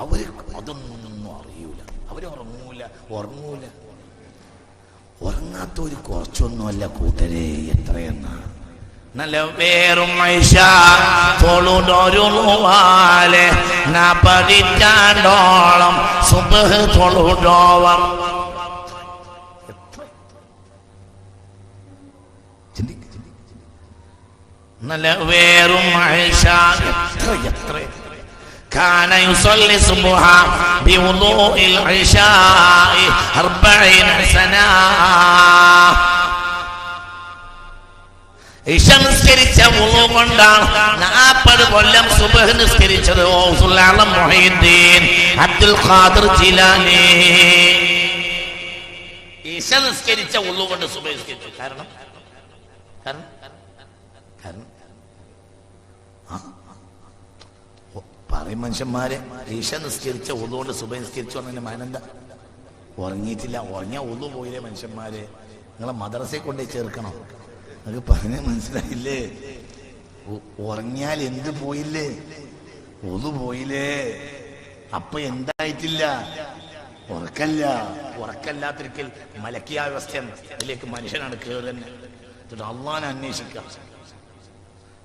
അവര് അതൊന്നും അറിയൂല. അവര് ഉറങ്ങൂല. ഉറങ്ങാത്തൊരു കുറച്ചൊന്നുമല്ല കൂട്ടരെ, എത്രയെന്ന നല്ല വേറും തൊഴുതൊരുവാലെ പതിറ്റാണ്ടോളം സുബ്ഹ് തൊഴുതോവർ. നല്ല വേറും എത്ര كان يصلي الصبح بوضوء العشاء 40 سنة. ഇശ നിസ്കരിച്ച വുളു കൊണ്ടാണ് 40 കൊല്ലം സുബ്ഹ് നിസ്കരിച്ചത്. ഗൗസുൽ ആലം മുഹീദ്ദീൻ അബ്ദുൽ ഖാദിർ ജിലാനി ഇശ നിസ്കരിച്ച വുളു കൊണ്ട് സുബ്ഹ് നിസ്കരിച്ചു. കാരണം പറയും മനുഷ്യന്മാരെ, ഈശ നിസ്കരിച്ച വുളു കൊണ്ട് സുബ്ഹ് നിസ്കരിച്ചു പറഞ്ഞതിന്റെ മാനന്ത ഉറങ്ങിയിട്ടില്ല. ഉറങ്ങിയ വുളു പോയില്ലേ മനുഷ്യന്മാരെ? നിങ്ങളെ മദ്രസയെ കൊണ്ടേ ചേർക്കണം. അത് പറഞ്ഞ മനസ്സിലായില്ലേ? ഉറങ്ങിയാൽ എന്ത് പോയില്ലേ? വുളു പോയില്ലേ? അപ്പൊ എന്തായിട്ടില്ല? ഉറക്കല്ലാത്തിരിക്കൽ മലക്കിയ അവസ്ഥയാണ്. അതിലേക്ക് മനുഷ്യനാണ് കയറുന്നത്. അള്ളാനെ അന്വേഷിക്കാം.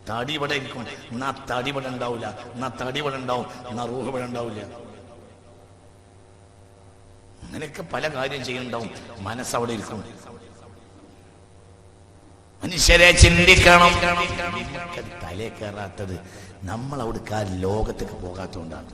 തടി ഇവിടെ ഇരിക്കും, എന്നാ തടി ഇവിടെ ഉണ്ടാവില്ല. എന്നാ തടി ഇവിടെ ഉണ്ടാവും, എന്നാ റൂഹ് ഇവിടെ ഉണ്ടാവില്ല. അങ്ങനെയൊക്കെ പല കാര്യം ചെയ്യുന്നുണ്ടാവും. മനസ്സവിടെ ഇരിക്കും. മനുഷ്യരെ ചിന്തിക്കണം. തലേ കയറാത്തത് നമ്മൾ അവിടേക്ക് ആ ലോകത്തേക്ക് പോകാത്തതുകൊണ്ടാണ്.